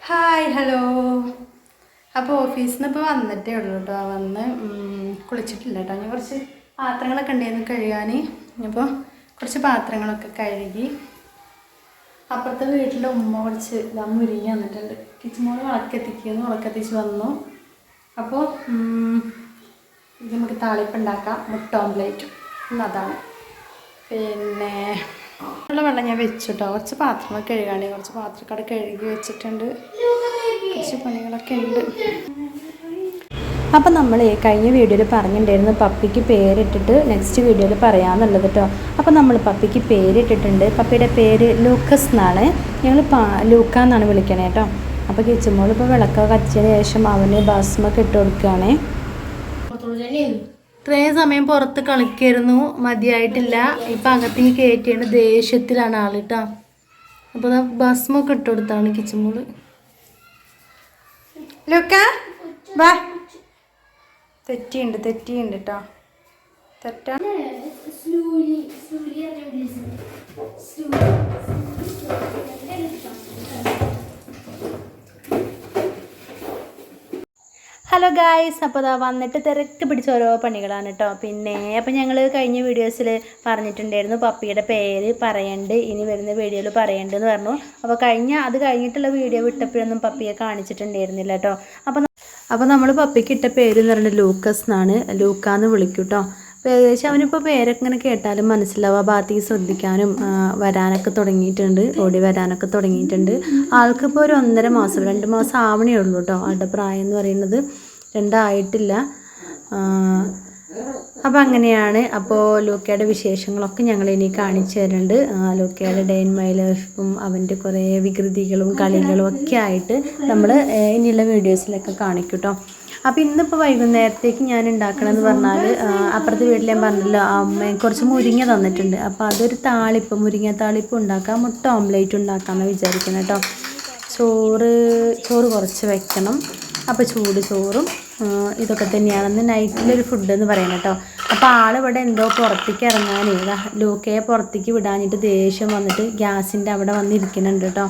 Hi hello. അപ്പോൾ ഓഫീസിൽ നിന്ന് ഇപ്പോൾ വന്നിട്ടേ ഉള്ളൂ കേട്ടോ. വന്ന് കുളിച്ചിട്ടില്ല കേട്ടോ. ഞാൻ കുറച്ച് പാത്രങ്ങളൊക്കെ ഉണ്ടായിരുന്നു കഴുകാൻ. അപ്പോൾ കുറച്ച് പാത്രങ്ങളൊക്കെ കഴുകി. അപ്പുറത്തെ വീട്ടിലെ ഉമ്മ കുറച്ച് മുരിങ്ങ വന്നിട്ടുണ്ട്. കിച്ചൻ മോള് വിളക്കെത്തിച്ച് വന്നു. അപ്പോൾ ഇത് നമുക്ക് താളിപ്പുണ്ടാക്കാം. മുട്ട ഓംലേറ്റും അതാണ്. പിന്നെ ഉള്ള വെള്ളം ഞാൻ വെച്ചു കേട്ടോ. കുറച്ച് പാത്രങ്ങൾ കഴുകാണ്ട് കുറച്ച് പാത്രക്കട കഴുകി വെച്ചിട്ടുണ്ട്. കുറച്ച് പണികളൊക്കെ ഉണ്ട്. അപ്പം നമ്മൾ കഴിഞ്ഞ വീഡിയോയിൽ പറഞ്ഞിട്ടുണ്ടായിരുന്നു പപ്പിക്ക് പേരിട്ടിട്ട് നെക്സ്റ്റ് വീഡിയോയിൽ പറയാമെന്നുള്ളത് കേട്ടോ. അപ്പം നമ്മൾ പപ്പിക്ക് പേരിട്ടിട്ടുണ്ട്. പപ്പിയുടെ പേര് ലൂക്കസ് എന്നാണ്. ഞങ്ങൾ ലൂക്ക എന്നാണ് വിളിക്കണേ കേട്ടോ. അപ്പോൾ കിച്ചുമ്പോൾ ഇപ്പോൾ വിളക്കൊക്കെ കത്തിയതിന് ശേഷം അവന് ഭസ്മൊക്കെ ഇട്ട് കൊടുക്കുകയാണേ. ഇത്രയും സമയം പുറത്ത് കളിക്കായിരുന്നു, മതിയായിട്ടില്ല. ഇപ്പം അകത്തേക്ക് കയറ്റിയാണ്. ദേഷ്യത്തിലാണ് ആൾ കേട്ടോ. അപ്പോൾ ഭസ്മൊക്കെ ഇട്ട് കൊടുത്താണ് കിച്ചുമോള്. ലൂക്ക വാ. തെറ്റിയുണ്ട് കേട്ടോ. തെറ്റാണ്. Hello guys. അപ്പോൾ വന്നിട്ട് തിരക്ക് പിടിച്ച ഓരോ പണികളാണ് കേട്ടോ. പിന്നെ അപ്പോൾ ഞങ്ങൾ കഴിഞ്ഞ വീഡിയോസിൽ പറഞ്ഞിട്ടുണ്ടായിരുന്നു പപ്പിയുടെ പേര് പറയണ്ട്, ഇനി വരുന്ന വീഡിയോയിൽ പറയണ്ടെന്ന് പറഞ്ഞു. അപ്പോൾ അത് കഴിഞ്ഞിട്ടുള്ള വീഡിയോ വിട്ടപ്പോഴൊന്നും പപ്പിയെ കാണിച്ചിട്ടുണ്ടായിരുന്നില്ല കേട്ടോ. അപ്പോൾ നമ്മൾ പപ്പിക്ക് ഇട്ട പേര് എന്ന് പറയുന്നത് ലൂക്കസ് എന്നാണ്. ലൂക്കാന്ന് വിളിക്കും കേട്ടോ. അപ്പോൾ ഏകദേശം അവനിപ്പോൾ പേരൊക്കെ ഇങ്ങനെ കേട്ടാലും മനസ്സിലാവുക. ഭാഗത്തേക്ക് ശ്രദ്ധിക്കാനും വരാനൊക്കെ തുടങ്ങിയിട്ടുണ്ട്. ഓടി വരാനൊക്കെ തുടങ്ങിയിട്ടുണ്ട്. ആൾക്കിപ്പോൾ ഒരു 1.5 മാസം 2 മാസം ആവണേ ഉള്ളൂ കേട്ടോ. ആളുടെ പ്രായം എന്ന് പറയുന്നത് 2 ആയിട്ടില്ല. അപ്പോൾ അങ്ങനെയാണ്. അപ്പോൾ ലൂക്കയുടെ വിശേഷങ്ങളൊക്കെ ഞങ്ങൾ ഇനി കാണിച്ചു തരുന്നുണ്ട്. ലൂക്കയുടെ ഡേ ഇൻ മൈ ലൈഫും അവൻ്റെ കുറേ വികൃതികളും കളികളും ഒക്കെ ആയിട്ട് നമ്മൾ ഇനിയുള്ള വീഡിയോസിലൊക്കെ കാണിക്കും കേട്ടോ. അപ്പോൾ ഇന്നിപ്പോൾ വൈകുന്നേരത്തേക്ക് ഞാൻ ഉണ്ടാക്കണമെന്ന് പറഞ്ഞാൽ അപ്പുറത്തെ വീട്ടിൽ ഞാൻ പറഞ്ഞല്ലോ, അമ്മ കുറച്ച് മുരിങ്ങ തന്നിട്ടുണ്ട്. അപ്പോൾ അതൊരു മുരിങ്ങ താളിപ്പ് ഉണ്ടാക്കാം, മുട്ട ഓംലേറ്റ് ഉണ്ടാക്കാമെന്ന് വിചാരിക്കണം കേട്ടോ. ചോറ് കുറച്ച് വെക്കണം. അപ്പോൾ ചൂട് ചോറും ഇതൊക്കെ തന്നെയാണെന്ന് നൈറ്റിലൊരു ഫുഡ് എന്ന് പറയുന്നത് കേട്ടോ. അപ്പോൾ ആളിവിടെ എന്തോ പുറത്തേക്ക് ഇറങ്ങാനേ ലൂക്കയെ പുറത്തേക്ക് വിടാനിട്ട് ദേഷ്യം വന്നിട്ട് ഗ്യാസിൻ്റെ അവിടെ വന്നിരിക്കുന്നുണ്ട് കേട്ടോ.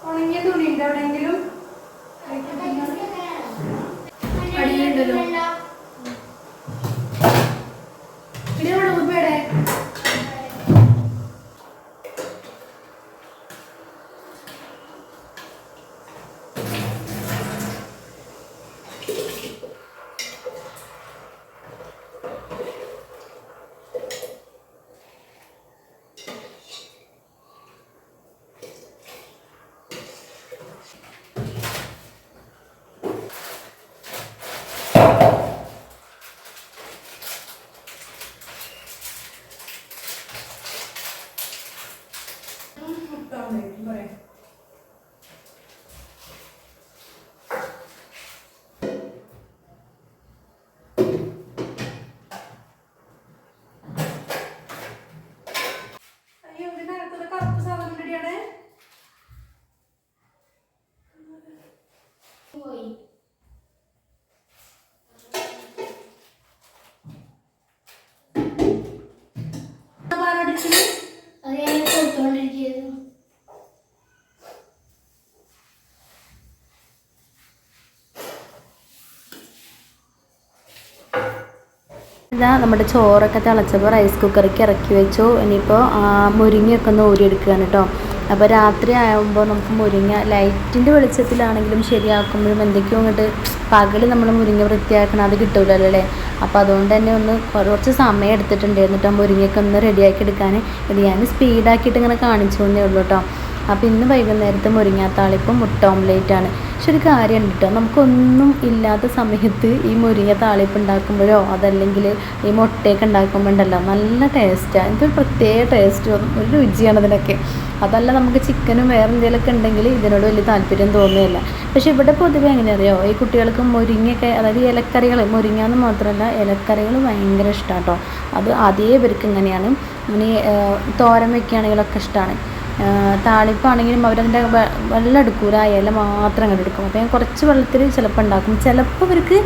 ഉണങ്ങിയ തുണിയുണ്ട് എവിടെയെങ്കിലും? അടിയിലുണ്ടല്ലോ. ഇതാ നമ്മുടെ ചോറൊക്കെ തിളച്ചപ്പോൾ റൈസ് കുക്കറിലേക്ക് ഇറക്കി വെച്ചു. ഇനിയിപ്പോൾ മുരിങ്ങയൊക്കെ ഒന്ന് ഊരിയെടുക്കുകയാണ് കേട്ടോ. അപ്പോൾ രാത്രി ആകുമ്പോൾ നമുക്ക് മുരിങ്ങ ലൈറ്റിൻ്റെ വെളിച്ചത്തിലാണെങ്കിലും ശരിയാക്കുമ്പോഴും എന്തൊക്കെയോ അങ്ങോട്ട് പകൽ നമ്മൾ മുരിങ്ങ വൃത്തിയാക്കണം അത് കിട്ടൂലല്ലോ അല്ലേ. അപ്പോൾ അതുകൊണ്ട് തന്നെ ഒന്ന് കുറച്ച് സമയം എടുത്തിട്ടുണ്ടായിരുന്നു കേട്ടോ മുരിങ്ങയൊക്കെ ഒന്ന് റെഡിയാക്കി എടുക്കാൻ. ഇത് ഞാൻ സ്പീഡാക്കിയിട്ട് ഇങ്ങനെ കാണിച്ചു തന്നേ ഉള്ളൂ കേട്ടോ. അപ്പോൾ ഇന്ന് വൈകുന്നേരത്തെ മുരിങ്ങാത്താളിപ്പം മുട്ട ഓംലേറ്റാണ്. പക്ഷെ ഒരു കാര്യമുണ്ട് കേട്ടോ, നമുക്കൊന്നും ഇല്ലാത്ത സമയത്ത് ഈ മുരിങ്ങ താളിപ്പ് ഉണ്ടാക്കുമ്പോഴോ അതല്ലെങ്കിൽ ഈ മുട്ടയൊക്കെ ഉണ്ടാക്കുമ്പോൾ ഉണ്ടല്ലോ നല്ല ടേസ്റ്റാണ്. എന്തൊരു പ്രത്യേക ടേസ്റ്റ്, ഒരു രുചിയാണ് ഇതിനൊക്കെ. അതല്ല നമുക്ക് ചിക്കനും വേറെ എന്തെങ്കിലുമൊക്കെ ഉണ്ടെങ്കിൽ ഇതിനോട് വലിയ താല്പര്യം തോന്നുകയില്ല. പക്ഷേ ഇവിടെ പൊതുവെ എങ്ങനെ അറിയോ, ഈ കുട്ടികൾക്ക് മുരിങ്ങയൊക്കെ അതായത് ഇലക്കറികൾ, മുരിങ്ങ എന്ന് മാത്രമല്ല ഇലക്കറികൾ ഭയങ്കര ഇഷ്ടമാണ് കേട്ടോ. അത് അതേ ഇവർക്ക് ഇങ്ങനെയാണ്. ഇനി തോരൻ വയ്ക്കുകയാണെങ്കിലൊക്കെ ഇഷ്ടമാണ്. താളിപ്പാണെങ്കിലും അവരതിൻ്റെ വെള്ളം എടുക്കൂല, ഇല മാത്രം അങ്ങോട്ട് എടുക്കും. അപ്പോൾ ഞാൻ കുറച്ച് വെള്ളത്തിൽ ചിലപ്പോൾ ഉണ്ടാക്കും. ചിലപ്പോൾ ഇവർക്ക്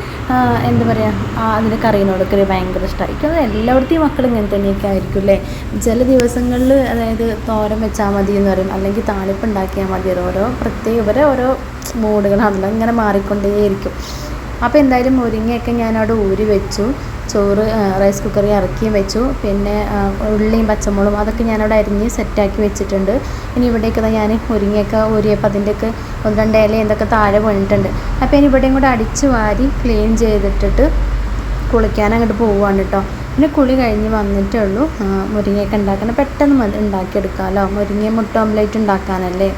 എന്താ പറയുക അതിൻ്റെ കറിയിനോടൊക്കെ ഭയങ്കര ഇഷ്ടമായിരിക്കും. അത് എല്ലായിടത്തെയും മക്കൾ ഇങ്ങനെ തന്നെയൊക്കെ ആയിരിക്കും അല്ലേ. ചില ദിവസങ്ങളിൽ അതായത് തോരൻ വെച്ചാൽ മതി എന്ന് പറയും, അല്ലെങ്കിൽ താളിപ്പ് ഉണ്ടാക്കിയാൽ മതി. ഓരോ പ്രത്യേക ഓരോ മൂഡുകളാണല്ലോ, ഇങ്ങനെ മാറിക്കൊണ്ടേയിരിക്കും. അപ്പോൾ എന്തായാലും മുരിങ്ങയൊക്കെ ഞാനവിടെ ഊരി വെച്ചു. ചോറ് റൈസ് കുക്കറിൽ ഇറക്കിയും വെച്ചു. പിന്നെ ഉള്ളിയും പച്ചമുളകും അതൊക്കെ ഞാനവിടെ അരിഞ്ഞ് സെറ്റാക്കി വെച്ചിട്ടുണ്ട്. ഇനി ഇവിടേക്ക് ഞാൻ മുരിങ്ങയൊക്കെ ഊരിയപ്പോൾ അതിൻ്റെയൊക്കെ 1-2 ഇല എന്തൊക്കെ താഴെ വീണിട്ടുണ്ട്. അപ്പോൾ ഇനി ഇവിടെയും കൂടെ അടിച്ച് വാരി ക്ലീൻ ചെയ്തിട്ടിട്ട് കുളിക്കാൻ അങ്ങോട്ട് പോവുകയാണ് കേട്ടോ. പിന്നെ കുളി കഴിഞ്ഞ് വന്നിട്ടേ ഉള്ളൂ മുരിങ്ങയൊക്കെ ഉണ്ടാക്കണം. പെട്ടെന്ന് ഉണ്ടാക്കിയെടുക്കാമല്ലോ, മുരിങ്ങ മുട്ട ഓംലേറ്റ് ഉണ്ടാക്കാനല്ലേ.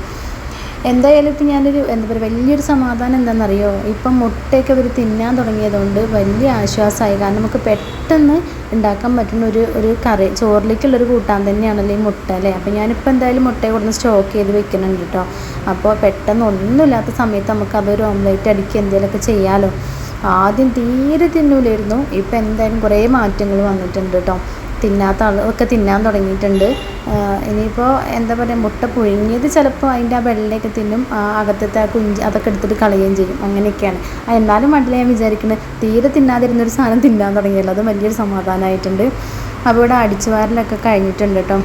എന്തായാലും ഇപ്പം ഞാനൊരു എന്താ പറയുക വലിയൊരു സമാധാനം എന്താണെന്നറിയോ, ഇപ്പം മുട്ടയൊക്കെ ഇവർ തിന്നാൻ തുടങ്ങിയതുകൊണ്ട് വലിയ ആശ്വാസമായി. കാരണം നമുക്ക് പെട്ടെന്ന് ഉണ്ടാക്കാൻ പറ്റുന്ന ഒരു കറി, ചോറിലേക്കുള്ളൊരു കൂട്ടാൻ തന്നെയാണല്ലോ ഈ മുട്ട അല്ലേ. അപ്പോൾ ഞാനിപ്പോൾ എന്തായാലും മുട്ടയെ കൊടുന്ന് സ്റ്റോക്ക് ചെയ്ത് വെക്കുന്നുണ്ട് കേട്ടോ. അപ്പോൾ പെട്ടെന്ന് ഒന്നുമില്ലാത്ത സമയത്ത് നമുക്ക് അതൊരു ഓംലേറ്റ് അടിക്കുക എന്തെങ്കിലുമൊക്കെ ചെയ്യാമല്ലോ. ആദ്യം തീരെ തിന്നൂലായിരുന്നു, ഇപ്പം എന്തായാലും കുറേ മാറ്റങ്ങൾ വന്നിട്ടുണ്ട് കേട്ടോ. തിന്നാത്ത ആളൊക്കെ തിന്നാൻ തുടങ്ങിയിട്ടുണ്ട്. ഇനിയിപ്പോൾ എന്താ പറയുക, മുട്ട പുഴുങ്ങിയത് ചിലപ്പോൾ അതിൻ്റെ ആ വെള്ളയൊക്കെ തിന്നും, അകത്തത്തെ ആ കുഞ്ച് അതൊക്കെ എടുത്തിട്ട് കളയുകയും ചെയ്യും. അങ്ങനെയൊക്കെയാണ്. എന്നാലും മട്ടിൽ ഞാൻ വിചാരിക്കുന്നത് തീരെ തിന്നാതിരുന്നൊരു സാധനം തിന്നാൻ തുടങ്ങിയല്ലോ, അത് വലിയൊരു സമാധാനമായിട്ടുണ്ട്. അപ്പോൾ ഇവിടെ അടിച്ചു വാരലൊക്കെ കഴിഞ്ഞിട്ടുണ്ട് കേട്ടോ.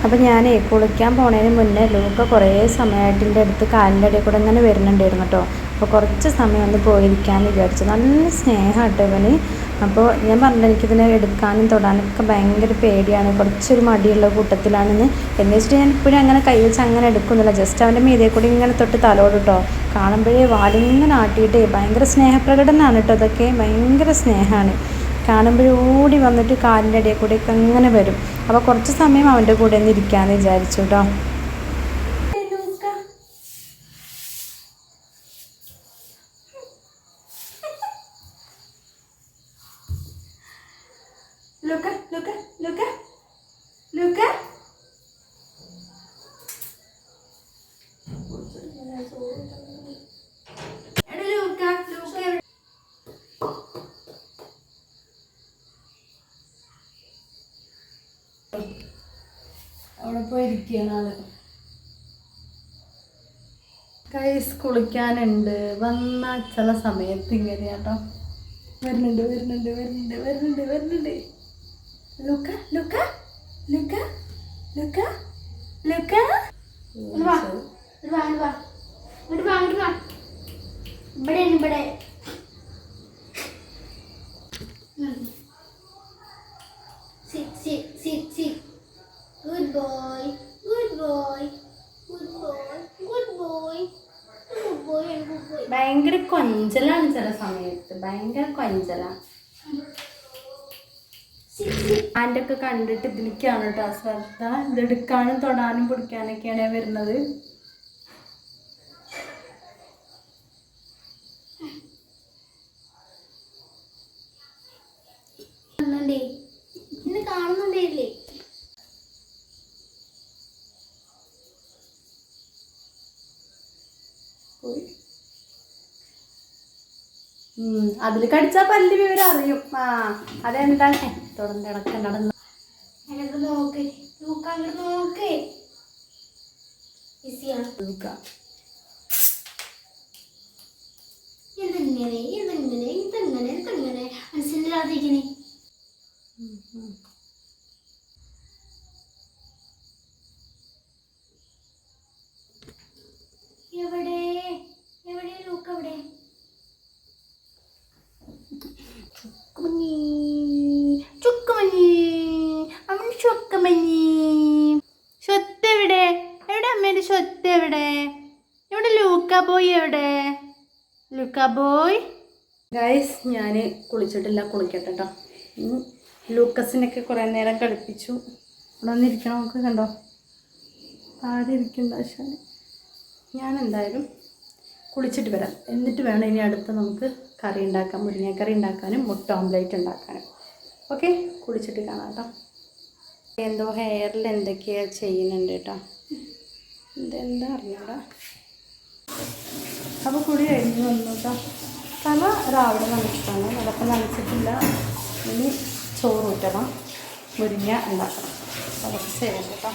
അപ്പോൾ ഞാൻ കുളിക്കാൻ പോണതിന് മുന്നേ ലൂക്ക കുറേ സമയമായിട്ട് എൻ്റെ അടുത്ത് കാലിൻ്റെ ഇടയിൽ കൂടെ ഇങ്ങനെ വരുന്നുണ്ടായിരുന്നു കേട്ടോ. അപ്പോൾ കുറച്ച് സമയം ഒന്ന് പോയിരിക്കാമെന്ന് വിചാരിച്ചു. നല്ല സ്നേഹം കേട്ടോ ഇവന്. അപ്പോൾ ഞാൻ പറഞ്ഞില്ല, എനിക്കിതിനെ എടുക്കാനും തൊടാനൊക്കെ ഭയങ്കര പേടിയാണ്, കുറച്ചൊരു മടിയുള്ള കൂട്ടത്തിലാണെന്ന്. എന്ന് വെച്ചിട്ട് ഞാൻ ഇപ്പോഴും അങ്ങനെ കൈവച്ച് അങ്ങനെ എടുക്കുന്നില്ല, ജസ്റ്റ് അവൻ്റെ മീതെ കൂടി ഇങ്ങനെ തൊട്ട് തലോട് കേട്ടോ. കാണുമ്പോഴേ വാലിങ്ങനെ ആട്ടിയിട്ടേ ഭയങ്കര സ്നേഹപ്രകടനമാണ് കേട്ടോ. ഇതൊക്കെ ഭയങ്കര സ്നേഹമാണ്. കാണുമ്പോഴും ഓടി വന്നിട്ട് കാലിൻ്റെ ഇടയിൽ കൂടെയൊക്കെ അങ്ങനെ വരും. അപ്പോൾ കുറച്ച് സമയം അവൻ്റെ കൂടെ ഒന്ന് ഇരിക്കാമെന്ന് വിചാരിച്ചു കേട്ടോ. അവിടെ പോയി ഇരിക്കുകയാണ് ആള്. കൈസ് കുളിക്കാനുണ്ട്. വന്ന ചില സമയത്ത് ഇങ്ങനെയാട്ടോ, വരുന്നുണ്ട്. ലുക്ക ലുക്ക ലുക്ക ലുക്ക ലുക്ക ഇവിടെ Good boy. ഭയങ്കര കൊഞ്ചലാണ് ചില സമയത്ത്, ഭയങ്കര കൊഞ്ചലാണ്. അതിൻ്റെ ഒക്കെ കണ്ടിട്ട് ഇതിലേക്കാണ് കേട്ടോ ശ്രദ്ധ. ഇതെടുക്കാനും തൊടാനും പിടിക്കാനൊക്കെയാണ് വരുന്നത്. കാണുന്നുണ്ടേ അതിൽ കടിച്ചാ പല്ല് വിവരം അറിയും. അതെന്താണ് തുടർന്ന് ഇടക്ക് നടന്ന് മനസ്സിലാതിരിക്കണേ. എവിടെ ലൂക്ക എവിടെ? ചുക്കുമഞ്ഞി അവൻ ചുക്കുമഞ്ഞി. എവിടെ? ഇവിടെ ലൂക്ക ബോയ് എവിടെ? ലൂക്ക ബോയ്. ഗൈസ്, ഞാൻ കുളിച്ചിട്ടില്ല, കുളിക്കട്ടെ കേട്ടോ. ലൂക്കസിനൊക്കെ കുറേ നേരം കളിപ്പിച്ചു. ഇവിടെ വന്നിരിക്കണം, നമുക്ക് കണ്ടോ താഴെ ഇരിക്കണ്ട. പക്ഷേ ഞാൻ എന്തായാലും കുളിച്ചിട്ട് വരാം, എന്നിട്ട് വേണം ഇനി അടുത്ത് നമുക്ക് കറി ഉണ്ടാക്കാം. മുരിങ്ങക്കറി ഉണ്ടാക്കാനും മുട്ട ഓംലേറ്റ് ഉണ്ടാക്കാനും. ഓക്കെ, കുളിച്ചിട്ട് കാണാം കേട്ടോ. എന്തോ ഹെയറിൽ എന്തൊക്കെയാണ് ചെയ്യുന്നുണ്ട് കേട്ടോ, ഇതെന്താ അറിഞ്ഞൂടാ. അപ്പോൾ കുളി കഴിഞ്ഞ് വന്നു കേട്ടോ. തല രാവിലെ നനച്ചിട്ടാണ്, അതൊക്കെ നനച്ചിട്ടില്ല. ഇനി ചോറ് ഊറ്റണം, മുരിങ്ങ ഉണ്ടാക്കണം, അതൊക്കെ ചെയ്യണം കേട്ടോ.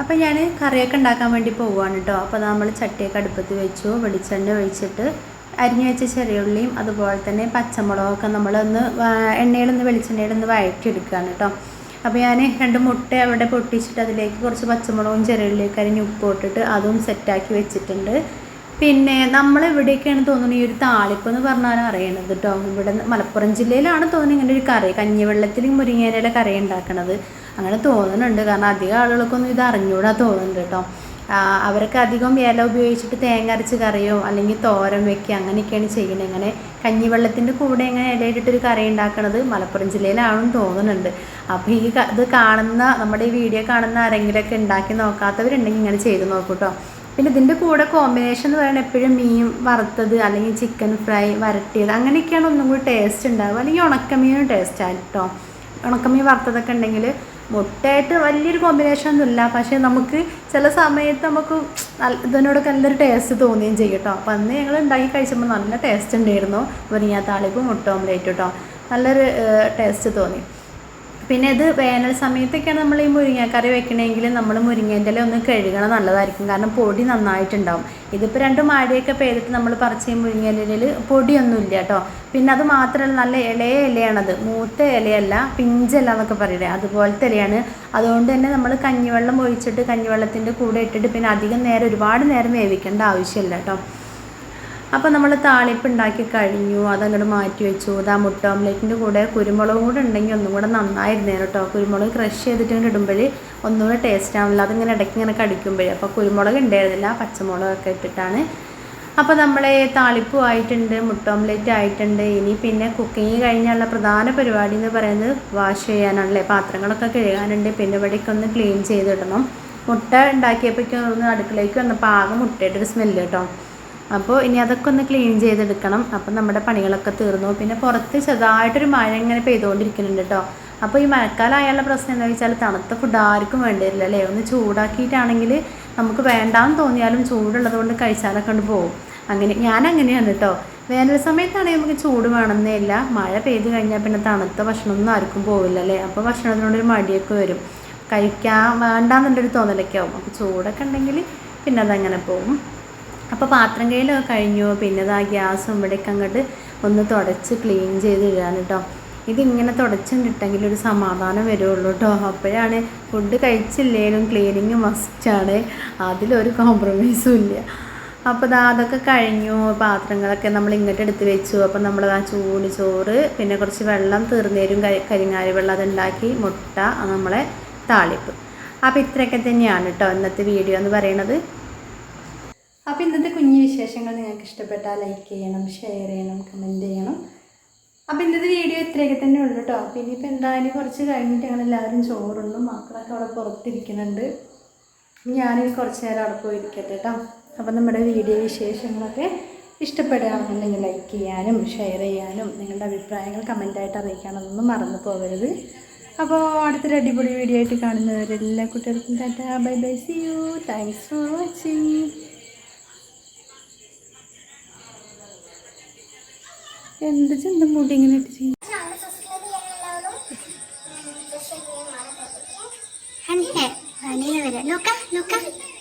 അപ്പോൾ ഞാൻ കറിയൊക്കെ ഉണ്ടാക്കാൻ വേണ്ടി പോവുകയാണ് കേട്ടോ. അപ്പോൾ നമ്മൾ ചട്ടിയൊക്കെ അടുപ്പത്ത് വെച്ചു, വെളിച്ചെണ്ണ ഒഴിച്ചിട്ട് അരിഞ്ഞു വെച്ച ചെറിയുള്ളിയും അതുപോലെ തന്നെ പച്ചമുളകൊക്കെ നമ്മളൊന്ന് എണ്ണയിലൊന്ന് വെളിച്ചെണ്ണയിലൊന്ന് വഴറ്റിയെടുക്കുകയാണ് കേട്ടോ. അപ്പോൾ ഞാൻ 2 മുട്ട അവിടെ പൊട്ടിച്ചിട്ട് അതിലേക്ക് കുറച്ച് പച്ചമുളകും ചെറിയുള്ളിയൊക്കെ അരിഞ്ഞ് ഉപ്പ് ഇട്ടിട്ട് അതും സെറ്റാക്കി വെച്ചിട്ടുണ്ട്. പിന്നെ നമ്മൾ ഇവിടെയൊക്കെയാണ് തോന്നുന്നത് ഈ ഒരു താളിപ്പ് എന്ന് പറഞ്ഞാൽ അറിയണത് കേട്ടോ. ഇവിടെ മലപ്പുറം ജില്ലയിലാണ് തോന്നുന്നത് ഇങ്ങനെ ഒരു കറി, കഞ്ഞിവെള്ളത്തിൽ മുരിങ്ങയിലയുടെ കറി ഉണ്ടാക്കണത് അങ്ങനെ തോന്നുന്നുണ്ട്. കാരണം അധികം ആളുകൾക്കൊന്നും ഇത് അറിഞ്ഞൂടാ തോന്നുന്നുണ്ട് കേട്ടോ. അവരൊക്കെ അധികം ഇല ഉപയോഗിച്ചിട്ട് തേങ്ങ അരച്ച് കറിയോ അല്ലെങ്കിൽ തോരൻ വെക്കുക അങ്ങനെയൊക്കെയാണ് ചെയ്യുന്നത്. ഇങ്ങനെ കഞ്ഞിവെള്ളത്തിൻ്റെ കൂടെ ഇങ്ങനെ ഇലയിട്ടിട്ടൊരു കറി ഉണ്ടാക്കണത് മലപ്പുറം ജില്ലയിലാണെന്ന് തോന്നുന്നുണ്ട്. അപ്പോൾ ഇത് കാണുന്ന നമ്മുടെ ഈ വീഡിയോ കാണുന്ന ആരെങ്കിലുമൊക്കെ ഉണ്ടാക്കി നോക്കാത്തവരുണ്ടെങ്കിൽ ഇങ്ങനെ ചെയ്ത് നോക്കൂ കേട്ടോ. പിന്നെ ഇതിൻ്റെ കൂടെ കോമ്പിനേഷൻ എന്ന് പറയുന്നത് എപ്പോഴും മീൻ വറുത്തത് അല്ലെങ്കിൽ ചിക്കൻ ഫ്രൈ വരട്ടിയത് അങ്ങനെയൊക്കെയാണ് ഒന്നും കൂടി ടേസ്റ്റ് ഉണ്ടാവുക. അല്ലെങ്കിൽ ഉണക്കമീനും ടേസ്റ്റ് ആയിട്ട് കേട്ടോ. ഉണക്കമീൻ വറുത്തതൊക്കെ ഉണ്ടെങ്കിൽ മുട്ടയായിട്ട് വലിയൊരു കോമ്പിനേഷൻ ഒന്നുമില്ല, പക്ഷേ നമുക്ക് ചില സമയത്ത് നമുക്ക് ഇതിനോടൊക്കെ നല്ലൊരു ടേസ്റ്റ് തോന്നുകയും ചെയ്യും കേട്ടോ. അപ്പോൾ അന്ന് ഞങ്ങൾ ഉണ്ടാക്കി കഴിച്ചപ്പോൾ നല്ല ടേസ്റ്റ് ഉണ്ടായിരുന്നു. മുരിങ്ങ താളിപ്പ് മുട്ട ഓംലേറ്റ് കേട്ടോ, നല്ലൊരു ടേസ്റ്റ് തോന്നി. പിന്നെ ഇത് വേനൽ സമയത്തൊക്കെയാണ് നമ്മൾ ഈ മുരിങ്ങക്കറി വെക്കണമെങ്കിൽ നമ്മൾ മുരിങ്ങേൻ്റെ ഇല ഒന്ന് കഴുകണം, നല്ലതായിരിക്കും. കാരണം പൊടി നന്നായിട്ടുണ്ടാവും. ഇതിപ്പോൾ 2 മഴയൊക്കെ പെയ്തിട്ട് നമ്മൾ പറിച്ച മുരിങ്ങയിലയിൽ പൊടിയൊന്നുമില്ല കേട്ടോ. പിന്നെ അത് മാത്രമല്ല നല്ല ഇലയാണത്, മൂത്ത ഇലയല്ല, പിഞ്ചല്ല എന്നൊക്കെ പറയില്ലേ, അതുപോലത്തെ ഇലയാണ്. അതുകൊണ്ട് തന്നെ നമ്മൾ കഞ്ഞിവെള്ളം ഒഴിച്ചിട്ട് കഞ്ഞിവെള്ളത്തിൻ്റെ കൂടെ ഇട്ടിട്ട് പിന്നെ അധികം നേരം ഒരുപാട് നേരം വേവിക്കേണ്ട ആവശ്യമില്ല കേട്ടോ. അപ്പോൾ നമ്മൾ താളിപ്പ് ഉണ്ടാക്കി കഴിഞ്ഞു, അതങ്ങോട്ട് മാറ്റി വെച്ചു. ആ മുട്ട ഓംലേറ്റിൻ്റെ കൂടെ കുരുമുളകും കൂടെ ഉണ്ടെങ്കിൽ ഒന്നും കൂടെ നന്നായിരുന്നേനെ കേട്ടോ. കുരുമുളക് ക്രഷ് ചെയ്തിട്ട് ഇങ്ങനെ ഇടുമ്പോൾ ഒന്നുകൂടെ ടേസ്റ്റ് ആവില്ല, അതിങ്ങനെ ഇടയ്ക്ക് ഇങ്ങനെ കടിക്കുമ്പോഴേ. അപ്പോൾ കുരുമുളക് ഉണ്ടായിരുന്നില്ല, പച്ചമുളകൊക്കെ ഇട്ടിട്ടാണ്. അപ്പോൾ നമ്മളെ താളിപ്പും ആയിട്ടുണ്ട്, മുട്ട ഓംലേറ്റ് ആയിട്ടുണ്ട്. ഇനി പിന്നെ കുക്കിങ് കഴിഞ്ഞുള്ള പ്രധാന പരിപാടി എന്ന് പറയുന്നത് വാഷ് ചെയ്യാനാണല്ലേ, പാത്രങ്ങളൊക്കെ കഴുകാനുണ്ട്. പിന്നെ ഇവിടേക്ക് ഒന്ന് ക്ലീൻ ചെയ്തിടണം. മുട്ട ഉണ്ടാക്കിയപ്പോഴേക്കും ഒന്ന് അടുക്കളയ്ക്ക് വന്നപ്പോൾ ആകെ മുട്ടയുടെ ഒരു സ്മെല്ല് കേട്ടോ. അപ്പോൾ ഇനി അതൊക്കെ ഒന്ന് ക്ലീൻ ചെയ്തെടുക്കണം. അപ്പം നമ്മുടെ പണികളൊക്കെ തീർന്നു. പിന്നെ പുറത്ത് ചെറുതായിട്ടൊരു മഴ ഇങ്ങനെ പെയ്തുകൊണ്ടിരിക്കുന്നുണ്ട് കേട്ടോ. അപ്പോൾ ഈ മഴക്കാലമായുള്ള പ്രശ്നം എന്താ വെച്ചാൽ തണുത്ത ഫുഡ് ആർക്കും വേണ്ടി വരില്ല അല്ലേ. ഒന്ന് ചൂടാക്കിയിട്ടാണെങ്കിൽ നമുക്ക് വേണ്ടാന്ന് തോന്നിയാലും ചൂടുള്ളത് കൊണ്ട് കഴിച്ചാലൊക്കെ കൊണ്ട് പോകും. ഞാൻ അങ്ങനെയാണ് കേട്ടോ. വേനൽ സമയത്താണെങ്കിൽ നമുക്ക് ചൂട് വേണമെന്നേ ഇല്ല. മഴ പെയ്ത് കഴിഞ്ഞാൽ പിന്നെ തണുത്ത ഭക്ഷണമൊന്നും ആർക്കും പോവില്ല അല്ലേ. അപ്പോൾ ഭക്ഷണത്തിനോടൊരു മടിയൊക്കെ വരും, കഴിക്കാൻ വേണ്ടാന്നുള്ളൊരു തോന്നലൊക്കെ ആവും. അപ്പോൾ ചൂടൊക്കെ ഉണ്ടെങ്കിൽ പിന്നെ അതങ്ങനെ പോകും. അപ്പോൾ പാത്രം കയ്യിലൊക്കെ കഴിഞ്ഞു. പിന്നെ ആ ഗ്യാസും ഇവിടേക്ക് അങ്ങോട്ട് ഒന്ന് തുടച്ച് ക്ലീൻ ചെയ്ത് ഇടാൻ കേട്ടോ. ഇതിങ്ങനെ തുടച്ചിട്ടിട്ടെങ്കിൽ ഒരു സമാധാനം വരുള്ളൂ കേട്ടോ. അപ്പോഴാണ് ഫുഡ് കഴിച്ചില്ലേലും ക്ലീനിങ് മസ്റ്റാണ്, അതിലൊരു കോംപ്രമൈസും ഇല്ല. അപ്പോൾ അതൊക്കെ കഴിഞ്ഞു. പാത്രങ്ങളൊക്കെ നമ്മൾ ഇങ്ങോട്ട് എടുത്ത് വെച്ചു. അപ്പോൾ നമ്മൾ ആ ചൂട് ചോറ്, പിന്നെ കുറച്ച് വെള്ളം തീർന്നേരും കരിങ്ങാരി വെള്ളം അതുണ്ടാക്കി, മുട്ട, നമ്മളെ താളിപ്പ്. അപ്പോൾ ഇത്രയൊക്കെ തന്നെയാണ് കേട്ടോ ഇന്നത്തെ വീഡിയോ എന്ന് പറയുന്നത്. അപ്പോൾ ഇന്നത്തെ കുഞ്ഞു വിശേഷങ്ങൾ നിങ്ങൾക്ക് ഇഷ്ടപ്പെട്ടാൽ ലൈക്ക് ചെയ്യണം, ഷെയർ ചെയ്യണം, കമൻറ്റ് ചെയ്യണം. അപ്പോൾ ഇന്നത്തെ വീഡിയോ ഇത്രയൊക്കെ തന്നെ ഉള്ളൂ കേട്ടോ. അപ്പോൾ ഇനിയിപ്പോൾ എന്തായാലും കുറച്ച് കഴിഞ്ഞിട്ട് ഞങ്ങളെല്ലാവരും ചോറുണ്ണും. മക്കളൊക്കെ അവിടെ പുറത്തിരിക്കുന്നുണ്ട്. ഞാനിനി കുറച്ച് നേരം അവിടെ പോയിരിക്കട്ടെ കേട്ടോ. അപ്പോൾ നമ്മുടെ വീഡിയോ വിശേഷങ്ങളൊക്കെ ഇഷ്ടപ്പെടുകയാണെന്നുണ്ടെങ്കിൽ ലൈക്ക് ചെയ്യാനും ഷെയർ ചെയ്യാനും നിങ്ങളുടെ അഭിപ്രായങ്ങൾ കമൻറ്റായിട്ട് അറിയിക്കാനൊന്നും മറന്നു പോകരുത്. അപ്പോൾ അടുത്തൊരു അടിപൊളി വീഡിയോ ആയിട്ട് കാണുന്നവരെല്ലാ കുട്ടികൾക്കും tata bye bye see you. Thanks for watching. എന്ത് ചെന്ത മുടി ഇങ്ങനെ ഇട്ട് ചെയ്യും. Look